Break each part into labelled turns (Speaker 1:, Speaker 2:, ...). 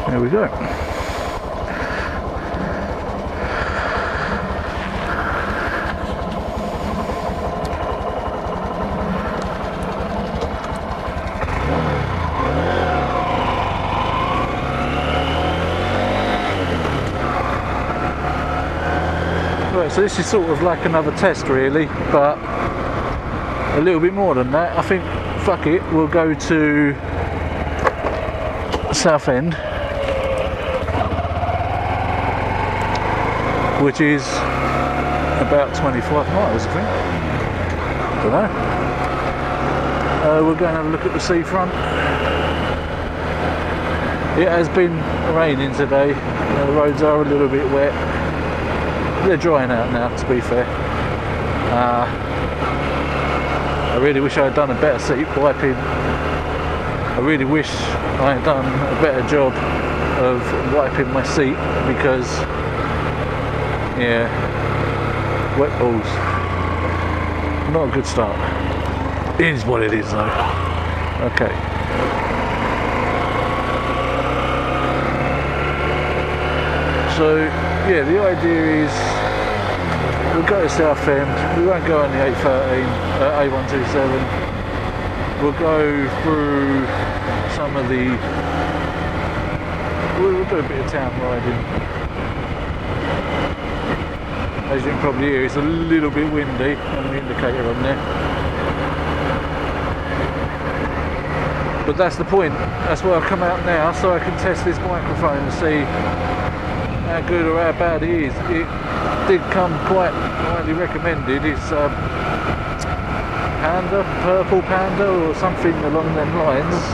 Speaker 1: There we go. Right, so this is sort of like another test really, but a little bit more than that. I think, fuck it, we'll go to Southend, which is about 25 miles, I think. Don't know. We'll go and have a look at the seafront. It has been raining today. The roads are a little bit wet. They're drying out now, to be fair. I really wish I had done a better seat wiping. I really wish I had done a better job of wiping my seat because, yeah, wet balls. Not a good start. It is what it is though. Okay. So, yeah, the idea is we'll go to Southend. We won't go on the A127. We'll go through some of the... We'll do a bit of town riding. As you can probably hear, it's a little bit windy on the indicator on there. But that's the point. That's why I've come out now, so I can test this microphone and see how good or how bad it is. It did come quite highly recommended. It's Panda, Purple Panda or something along them lines.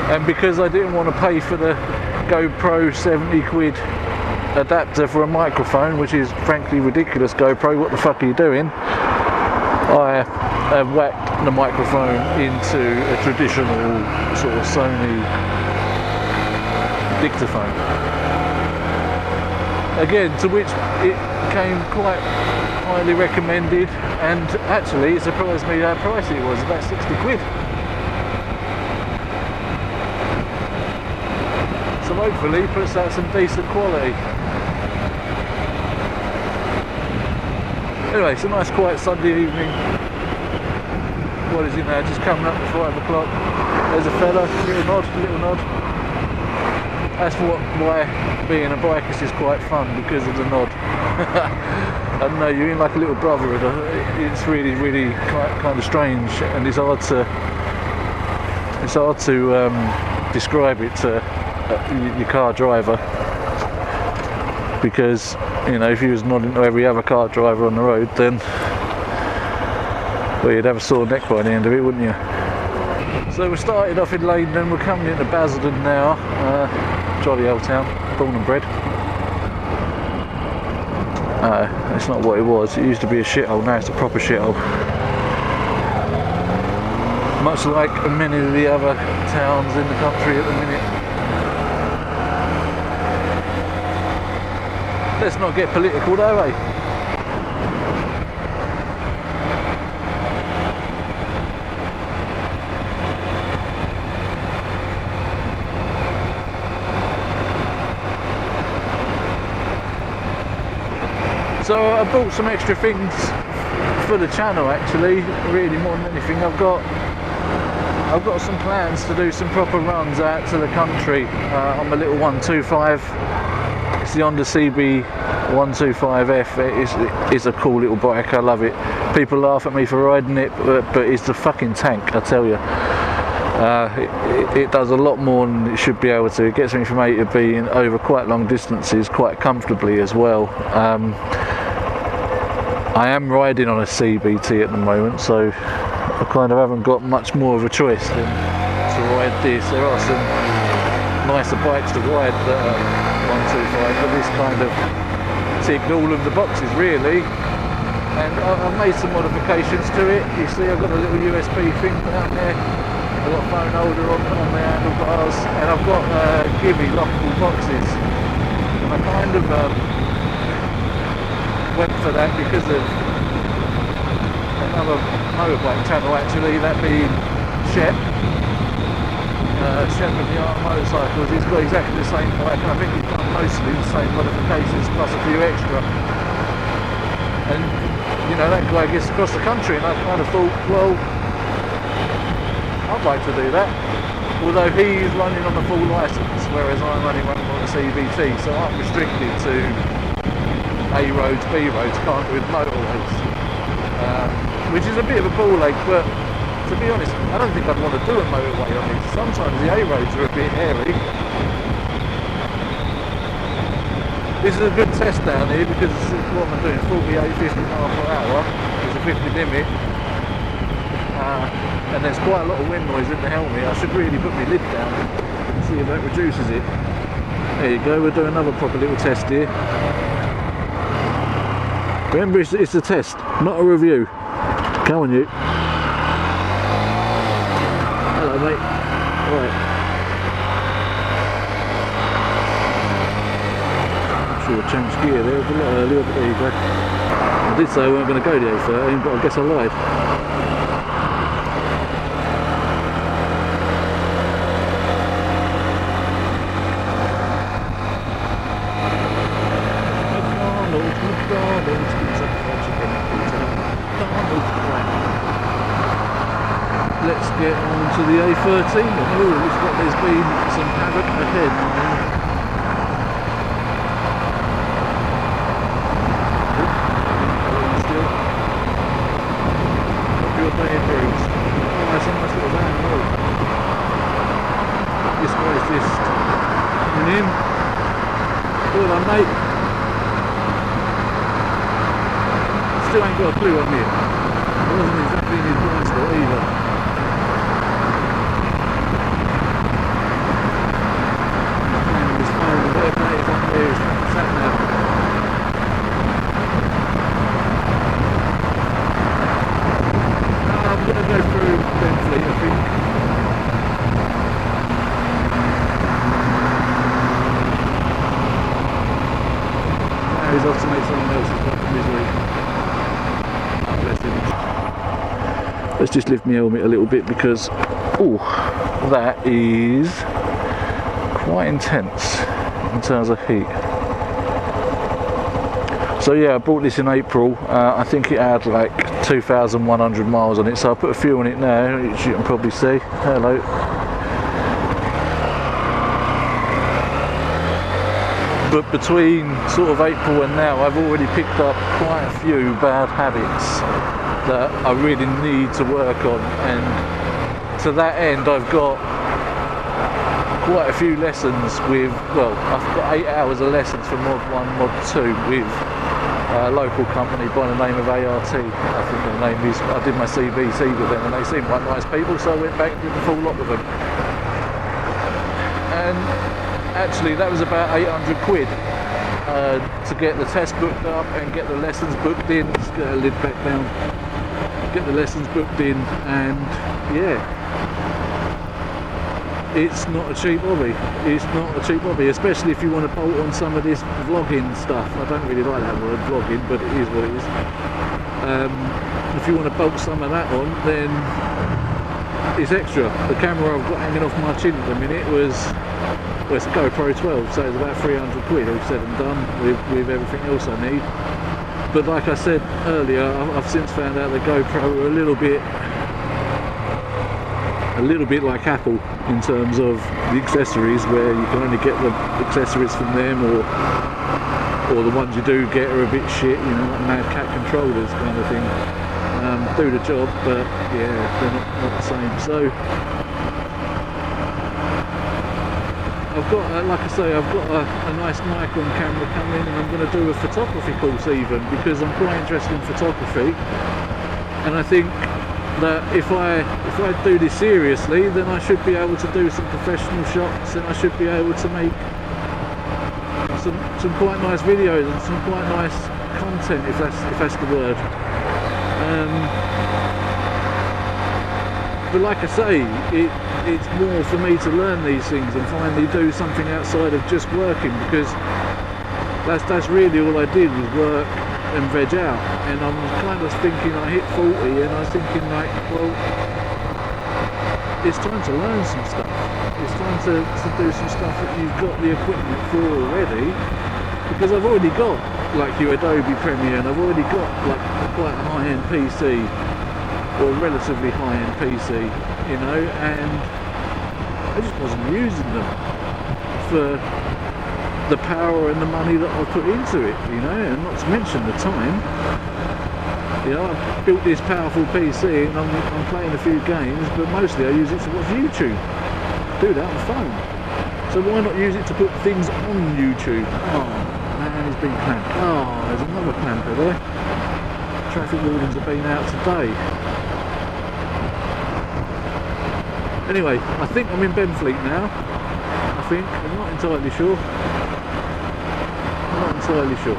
Speaker 1: And because I didn't want to pay for the GoPro 70 quid adapter for a microphone, which is frankly ridiculous, GoPro, what the fuck are you doing? I have whacked the microphone into a traditional sort of Sony dictaphone. Again, to which it came quite highly recommended, and actually it surprised me how pricey it was, about 60 quid. So hopefully it puts out some decent quality. Anyway, it's a nice quiet Sunday evening. What is it now? Just coming up to 5 o'clock. There's a fella, little nod. That's why being a bikist is quite fun, because of the nod. I don't know, you're in like a little brotherhood. It's really, really kind of strange, and it's hard to describe it to your car driver, because you know, if you was nodding to every other car driver on the road, then well, you'd have a sore neck by the end of it, wouldn't you? So we started off in Leyden, we're coming into Basildon now. Jolly old town, born and bred. It's not what it was. It used to be a shithole, now it's a proper shithole. Much like many of the other towns in the country at the minute. Let's not get political though, eh? So I bought some extra things for the channel actually, really more than anything. I've got some plans to do some proper runs out to the country on my little 125. It's the Honda CB 125F. It's a cool little bike, I love it. People laugh at me for riding it, but it's the fucking tank, I tell you. It does a lot more than it should be able to. It gets me from A to B over quite long distances quite comfortably as well. I am riding on a CBT at the moment, so I kind of haven't got much more of a choice than to ride this. There are some nicer bikes to ride that are 125, but this kind of ticked all of the boxes really. And I've made some modifications to it. You see, I've got a little USB thing down there. I've got a phone holder on the handlebars, and I've got Gibby lockable boxes. And I kind of went for that because of another motorbike channel actually, that being Shep. Shepherd Yard motorcycles. He's got exactly the same bike, and I think he's done mostly the same modifications plus a few extra. And you know, that guy gets across the country, and I kind of thought, well, I'd like to do that. Although he's running on a full licence, whereas I'm running on a CVT, so I'm restricted to A roads, B roads, can't do with motorways, which is a bit of a ball ache. But to be honest, I don't think I'd want to do a motorway on these. Sometimes the A roads are a bit hairy. This is a good test down here because what I'm doing, 48, 50 miles per hour, there's a 50 limit, and there's quite a lot of wind noise in the helmet. I should really put my lid down and see if that reduces it. There you go, we'll do another proper little test here. Remember, it's a test, not a review. Come on, you. Hello, mate. Right. Sure, changed gear there a lot earlier, but there you go. I did say I weren't going to go the A13, but I guess I lied. Let's get on to the A13. Oh, looks like there's been some havoc ahead. This guy's just coming in. Well done, mate. Still ain't got a clue on me. I wasn't exactly in his blind spot either. His phone, whatever that is up there, is sat nav. I'm going to go through Benfleet, I think. He's off to make someone else's life a misery. Bless him. Let's just lift my helmet a little bit because, oh, that is quite intense in terms of heat. So yeah, I bought this in April. I think it had like 2,100 miles on it, so I'll put a few on it now, which you can probably see. Hello. But between sort of April and now, I've already picked up quite a few bad habits that I really need to work on, and to that end I've got quite a few lessons with, well, I've got 8 hours of lessons for Mod 1, Mod 2 with a local company by the name of ART, I think their name is. I did my CVT with them and they seemed like nice people, so I went back and did the full lot with them. And actually that was about 800 quid to get the test booked up and get the lessons booked in. Let's get a lid back down. Get the lessons booked in, and yeah, it's not a cheap hobby. It's not a cheap hobby, especially if you want to bolt on some of this vlogging stuff. I don't really like that word, vlogging, but it is what it is. If you want to bolt some of that on, then it's extra. The camera I've got hanging off my chin at the minute was, well, it's a GoPro 12, so it's about 300 quid all said and done with everything else I need. But like I said earlier, I've since found out the GoPro are a little bit like Apple in terms of the accessories, where you can only get the accessories from them, or the ones you do get are a bit shit, you know, like Mad Cat controllers kind of thing. Do the job, but yeah, they're not the same. So I've got, like I say, I've got a nice Nikon camera coming, and I'm going to do a photography course even, because I'm quite interested in photography, and I think that if I do this seriously, then I should be able to do some professional shots, and I should be able to make some quite nice videos and some quite nice content, if that's the word. But like I say, it's more for me to learn these things and finally do something outside of just working, because that's really all I did was work and veg out. And I'm kind of thinking, I hit 40 and I was thinking like, well, it's time to learn some stuff. It's time to do some stuff that you've got the equipment for already, because I've already got like your Adobe Premiere, and I've already got like quite a high-end PC, or relatively high-end PC, you know, and I just wasn't using them for the power and the money that I put into it, you know, and not to mention the time. You know, I've built this powerful PC and I'm playing a few games, but mostly I use it to watch YouTube. Do that on the phone. So why not use it to put things on YouTube? Oh man, it's been clamped. Oh, there's another clamper there. Traffic wardens have been out today. Anyway, I think I'm in Benfleet now. I'm not entirely sure. I'm not entirely sure.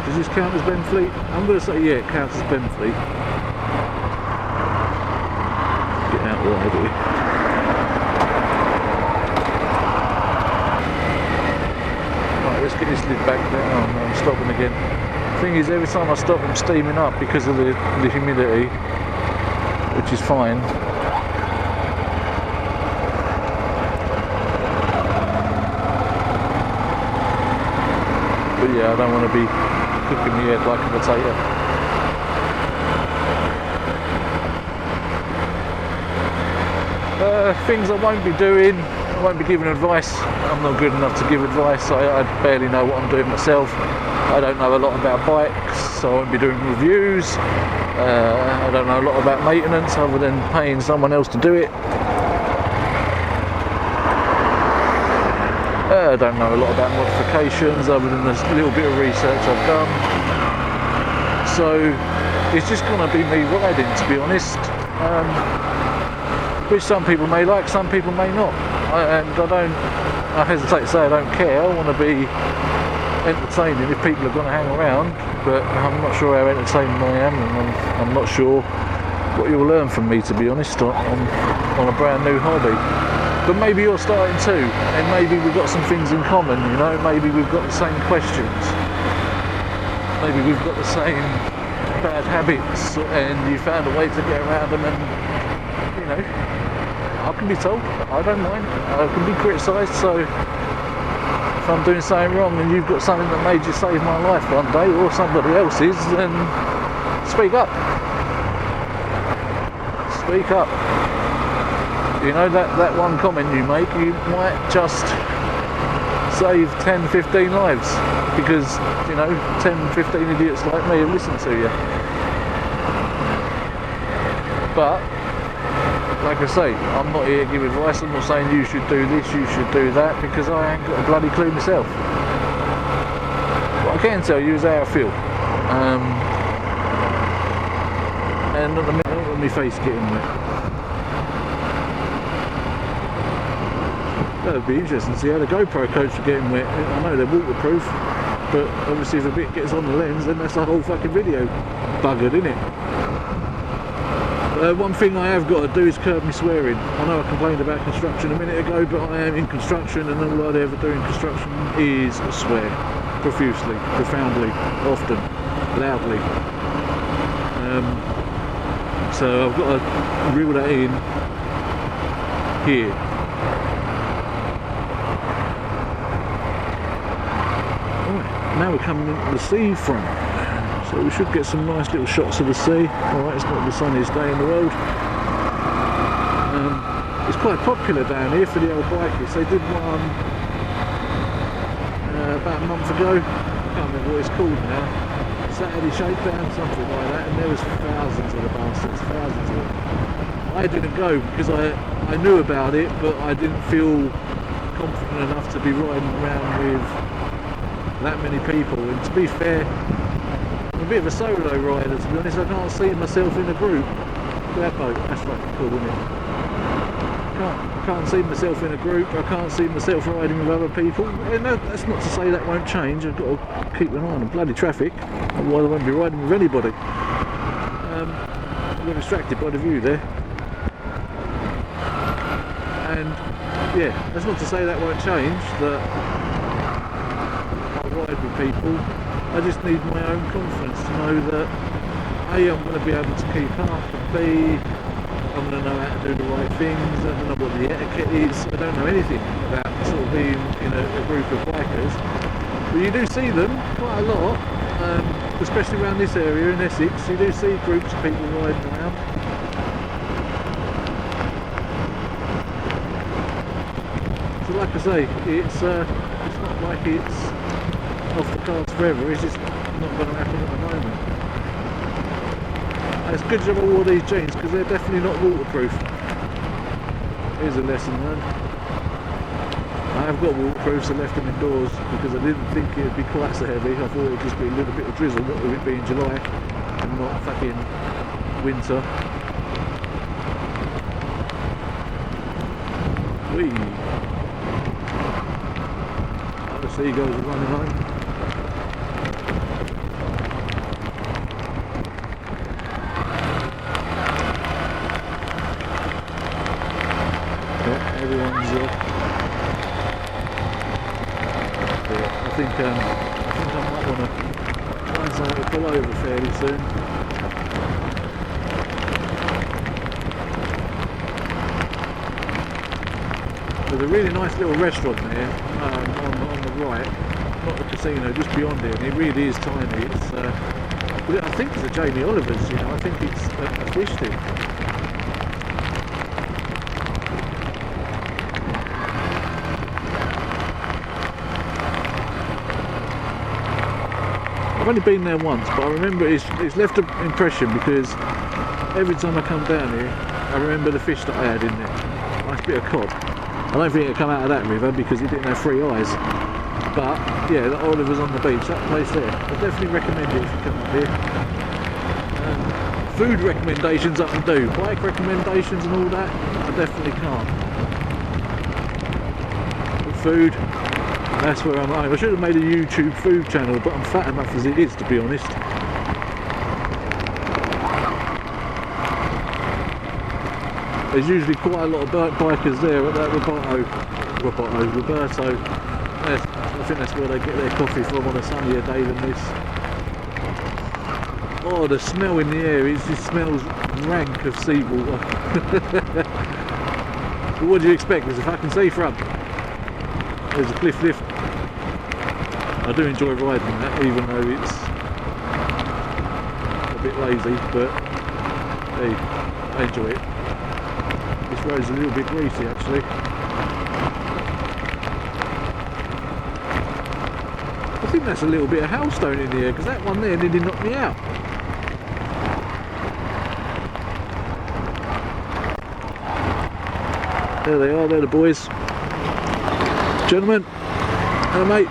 Speaker 1: Does this count as Benfleet? I'm going to say yeah, it counts as Benfleet. Get out wide here. Right, let's get this lid back down. Oh, no, I'm stopping again. Thing is, every time I stop, I'm steaming up because of the humidity, which is fine. But yeah, I don't want to be cooking my head like a potato. Things I won't be doing, I won't be giving advice. I'm not good enough to give advice. I barely know what I'm doing myself. I don't know a lot about bikes, so I won't be doing reviews. I don't know a lot about maintenance other than paying someone else to do it. I don't know a lot about modifications other than the little bit of research I've done. So it's just going to be me riding, to be honest. Which some people may like, some people may not. I hesitate to say I don't care. I want to be entertaining if people are going to hang around, but I'm not sure how entertaining I am, and I'm not sure what you'll learn from me, to be honest, on a brand new hobby. But maybe you're starting too, and maybe we've got some things in common, you know, maybe we've got the same questions, maybe we've got the same bad habits, and you found a way to get around them, and, you know, I can be told, I don't mind, I can be criticised, so if I'm doing something wrong and you've got something that made you save my life one day, or somebody else's, then speak up. Speak up. You know, that one comment you make, you might just save 10, 15 lives, because, you know, 10, 15 idiots like me have listened to you. But, like I say, I'm not here to give advice. I'm not saying you should do this, you should do that, because I ain't got a bloody clue myself. What I can tell you is how I feel. And at the minute, look at my face getting wet. That would be interesting to see how the GoPro coats are getting wet. I know they're waterproof, but obviously if a bit gets on the lens, then that's the whole fucking video buggered, isn't it? One thing I have got to do is curb my swearing. I know I complained about construction a minute ago, but I am in construction, and all I ever do in construction is swear. Profusely, profoundly, often, loudly. So I've got to reel that in here. Right, now we're coming into the seafront. So we should get some nice little shots of the sea. Alright, it's not the sunniest day in the world. It's quite popular down here for the old bikers. They did one about a month ago. I can't remember what it's called now. Saturday Shakedown, something like that, and there was thousands of the bastards, thousands of them. I didn't go because I knew about it, but I didn't feel confident enough to be riding around with that many people. And to be fair, I'm a bit of a solo rider, to be honest. I can't see myself in a group. That boat, that's fucking cool, isn't it? I can't see myself in a group. I can't see myself riding with other people. And that's not to say that won't change. I've got to keep an eye on the bloody traffic, otherwise I won't be riding with anybody. I got distracted by the view there. And yeah, that's not to say that won't change, that I'll ride with people. I just need my own confidence to know that A, I'm going to be able to keep up, and B, I'm going to know how to do the right things. I don't know what the etiquette is. I don't know anything about sort of being in a group of bikers. But you do see them quite a lot, especially around this area in Essex. You do see groups of people riding around. So like I say, it's not like it's off the cards forever. It's just not going to happen at the moment. And it's a good job I wore these jeans because they're definitely not waterproof. Here's a lesson learned. I have got waterproofs, I left them indoors because I didn't think it would be quite so heavy. I thought it would just be a little bit of drizzle, what with it being July and not fucking winter. Whee! Oh, the seagulls are running home. Everyone's I think I might want to find something to pull over fairly soon. There's a really nice little restaurant there on the right, not the casino, just beyond it, and it really is tiny. It's I think it's a Jamie Oliver's, you know, I think it's a fish thing. I've only been there once, but I remember it's left an impression because every time I come down here, I remember the fish that I had in there. Nice bit of cod. I don't think it'd come out of that river because it didn't have 3 eyes. But yeah, the Oliver's on the beach, that place there. I definitely recommend it if you come up here. Food recommendations I can do, bike recommendations and all that, I definitely can't. But food, that's where I'm at. I should have made a YouTube food channel, but I'm fat enough as it is, to be honest. There's usually quite a lot of bikers there at that Roberto. Yes, I think that's where they get their coffee from on a sunnier day than this. Oh, the smell in the air, it just smells rank of seawater. But what do you expect? There's a fucking seafront. There's a cliff lift. I do enjoy riding that, even though it's a bit lazy, but hey, I enjoy it. This road's a little bit greasy actually. I think that's a little bit of hailstone in the air, because that one there nearly knocked me out. There they are, they're the boys. Gentlemen, hello mate.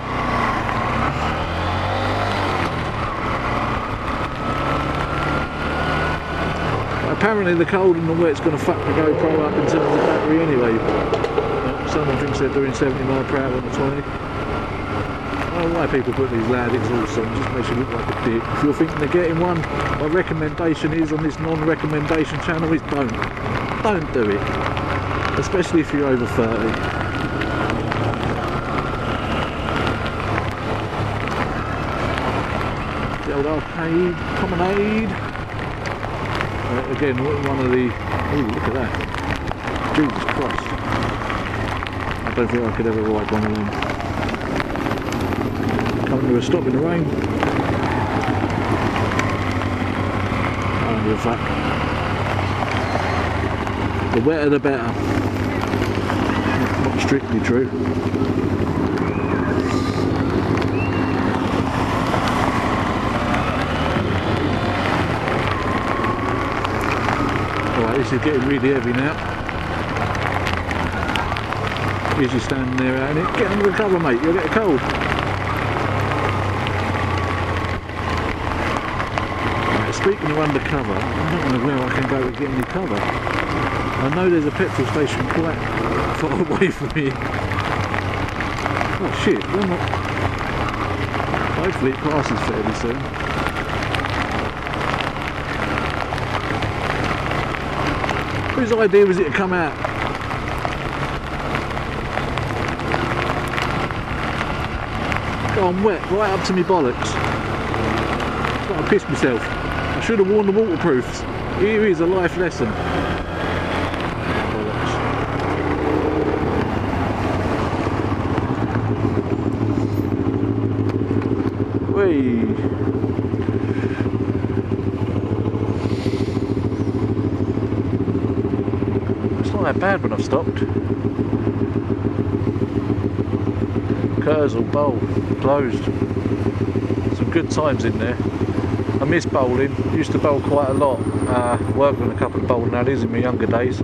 Speaker 1: Apparently the cold and the wet's going to fuck the GoPro up in terms of battery anyway. Someone thinks they're doing 70 miles per hour on the 20. I don't know why people put these loud exhausts on, just makes you look like a dick. If you're thinking of getting one, my recommendation is on this non-recommendation channel is don't do it. Especially if you're over 30. The old arcade, promenade. Again, one of the... Ooh, look at that. Jesus Christ. I don't think I could ever ride one of them. Coming to a stop in the rain. I don't give a fuck. The wetter the better. Not strictly true. This is getting really heavy now. Here's you standing there out in it. Get under the cover, mate, you'll get a cold. Right, speaking of undercover, I don't know where I can go to get any cover. I know there's a petrol station quite far away from here. Oh shit, hopefully it passes fairly soon. Whose idea was it to come out? Oh, I'm wet, right up to me bollocks. I've got to piss myself. I should have worn the waterproofs. Here is a life lesson. not that bad when I've stopped. Kersal Bowl closed. Some good times in there. I miss bowling. Used to bowl quite a lot. Worked on a couple of bowling alleys in my younger days.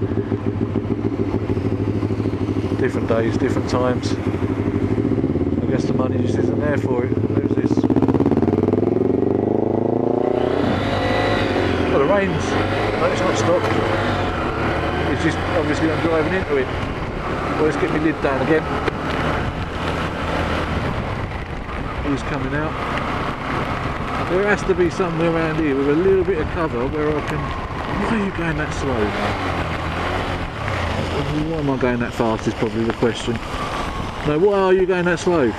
Speaker 1: Different days, different times. I guess the money just isn't there for it. There's this. Well, the rain's. No, it's not stopped. It's just obviously I'm driving into it. Well, let's get my lid down again. Who's coming out? There has to be somewhere around here with a little bit of cover where I can. Why are you going that slow now? Why am I going that fast is probably the question. No, why are you going that slow?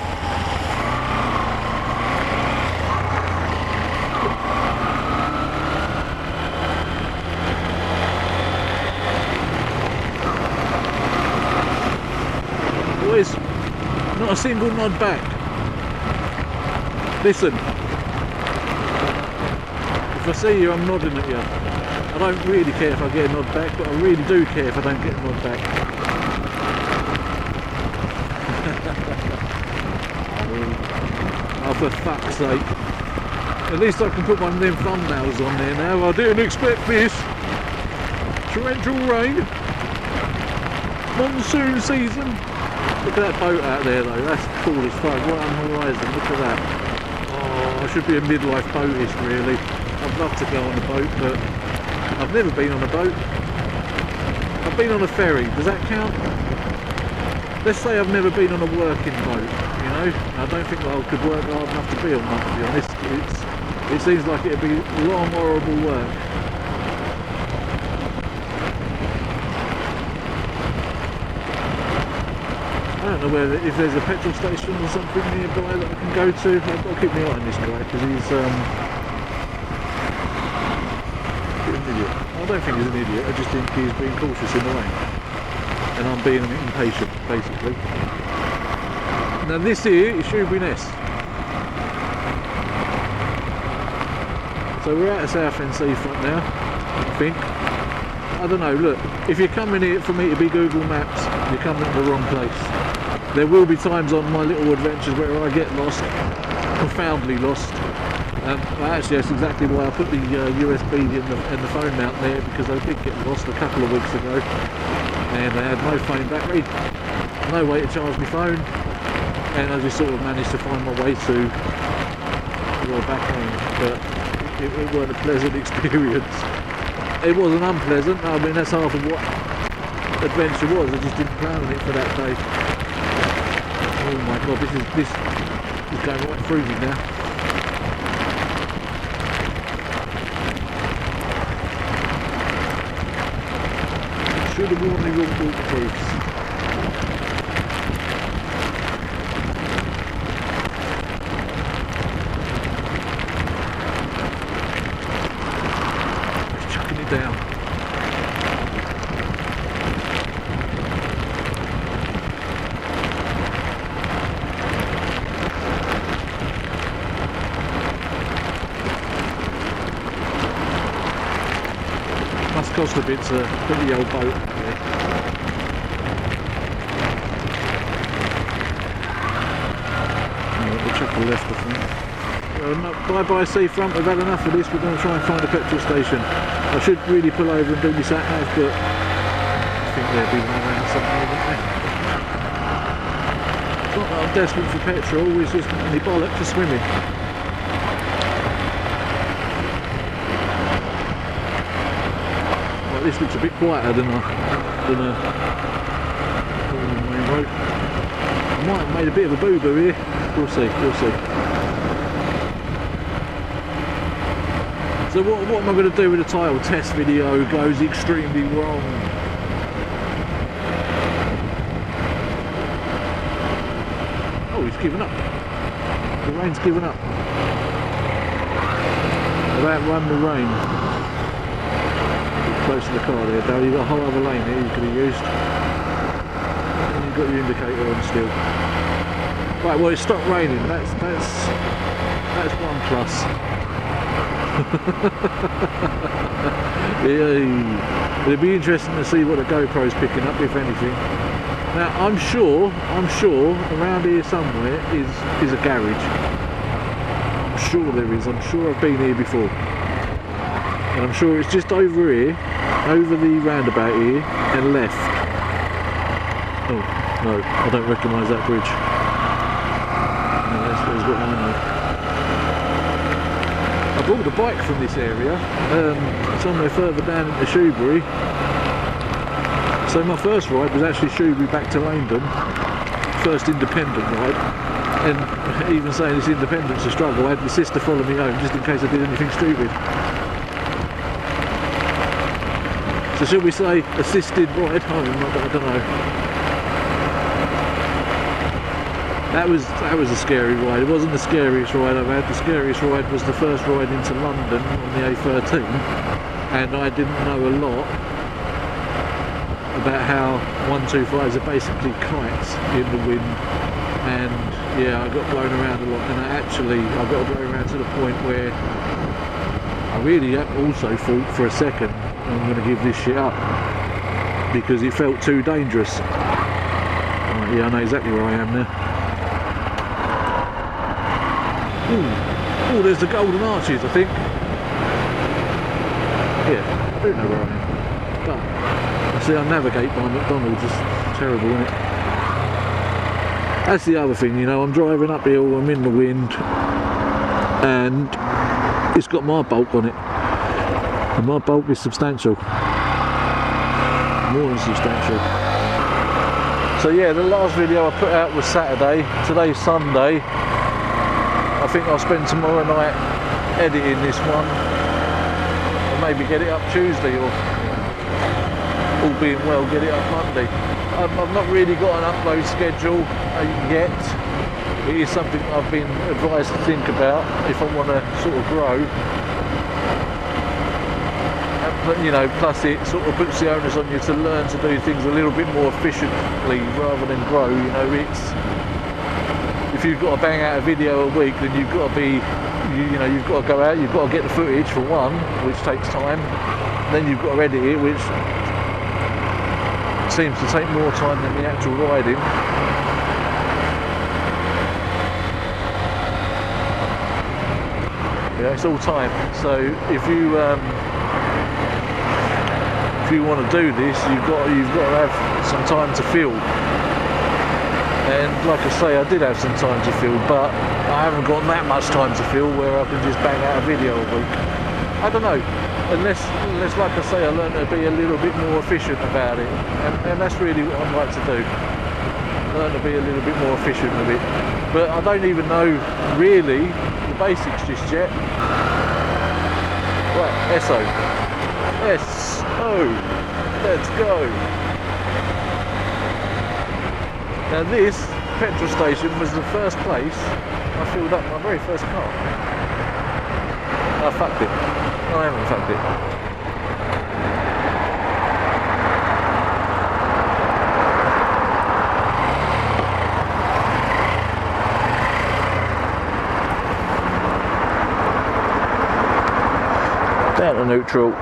Speaker 1: Boys, not a single nod back. Listen, if I see you, I'm nodding at you. I don't really care if I get a nod back, but I really do care if I don't get a nod back. Oh, for fuck's sake. At least I can put one of them thumbnails on there now. I didn't expect this. Torrential rain. Monsoon season. Look at that boat out there though, that's cool as fuck. Right on the horizon, look at that. Oh, I should be a midlife boatist really. I'd love to go on a boat, but I've never been on a boat. I've been on a ferry, does that count? Let's say I've never been on a working boat, you know? I don't think I could work hard enough to be on one, to be honest. It seems like it'd be long, horrible work. I don't know whether if there's a petrol station or something nearby that I can go to. I've got to keep my eye on this guy because he's an idiot. I don't think he's an idiot, I just think he's being cautious in the rain. And I'm being impatient, basically. Now this here is Shoebury Ness. So we're out of Southend seafront now, I think. I don't know, look, if you're coming here for me to be Google Maps, you're coming to the wrong place. There will be times on my little adventures where I get lost, profoundly lost. Actually, that's exactly why I put the USB and the phone mount there, because I did get lost a couple of weeks ago, and I had no phone battery, no way to charge my phone, and I just sort of managed to find my way to back home. But it wasn't a pleasant experience. It wasn't unpleasant. I mean, that's half of what adventure was. I just didn't plan on it for that day. Oh my god, this is going right through me now. Should have worn the wrong waterproofs. Just chucking it down. Must cost a bit to put the old boat out there. We'll chuck the left, I think. Bye bye seafront, we've had enough of this, we're going to try and find a petrol station. I should really pull over and do my sat nav, but I think there'll be one around somewhere, won't there? It's not that I'm desperate for petrol, it's just my bollock for swimming. This looks a bit quieter than a main road. I might have made a bit of a boo-boo here. We'll see, we'll see. So what am I going to do with the title? Test video goes extremely wrong. Oh, he's given up. The rain's given up. About run the rain. Close to the car there, Dale. You've got a whole other lane here you could have used. And you've got your indicator on still. Right, well it stopped raining. That's one plus. Yeah, it'd be interesting to see what the GoPro's picking up, if anything. Now I'm sure around here somewhere is a garage. I'm sure there is. I'm sure I've been here before, and I'm sure it's just over here, over the roundabout here, and left. Oh no, I don't recognise that bridge. No, that's what I know. I bought a bike from this area, somewhere further down into Shoebury. So my first ride was actually Shoebury back to Langdon, first independent ride, and even saying it's independent's a struggle. I had my sister follow me home just in case I did anything stupid. So should we say assisted ride home? I don't know. That was a scary ride. It wasn't the scariest ride I've had. The scariest ride was the first ride into London on the A13, and I didn't know a lot about how 125s are basically kites in the wind, and yeah, I got blown around a lot, and I got blown around to the point where I really also thought for a second I'm going to give this shit up because it felt too dangerous. Right, yeah, I know exactly where I am now. Oh, there's the Golden Arches, I think. Yeah, I do know where I am. But see, I navigate by McDonald's, it's terrible, isn't it? That's the other thing, you know, I'm driving uphill, I'm in the wind, and it's got my bulk on it. And my bulk is substantial. More than substantial. So yeah, the last video I put out was Saturday, today's Sunday. I think I'll spend tomorrow night editing this one, and maybe get it up Tuesday, or all being well, get it up Monday. I've not really got an upload schedule yet. It is something I've been advised to think about if I want to sort of grow. But you know, plus it sort of puts the onus on you to learn to do things a little bit more efficiently rather than grow. You know, if you've got to bang out a video a week, then you've got to be, you know, you've got to go out, you've got to get the footage for one, which takes time. Then you've got to edit it, which seems to take more time than the actual riding. Yeah, it's all time. So if you want to do this, you've got to have some time to film. And like I say, I did have some time to film, but I haven't got that much time to film where I can just bang out a video a week. I don't know, unless like I say, I learn to be a little bit more efficient about it, and that's really what I'd like to do. Learn to be a little bit more efficient with it. But I don't even know really the basics just yet. Right, SO. S-O. Let's go. Now this petrol station was the first place I filled up my very first car. I fucked it. No, I haven't fucked it. Down to neutral,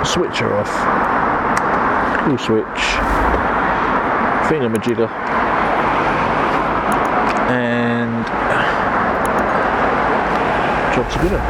Speaker 1: switch her off. Cool switch. Thingamajigger. And job's a winner.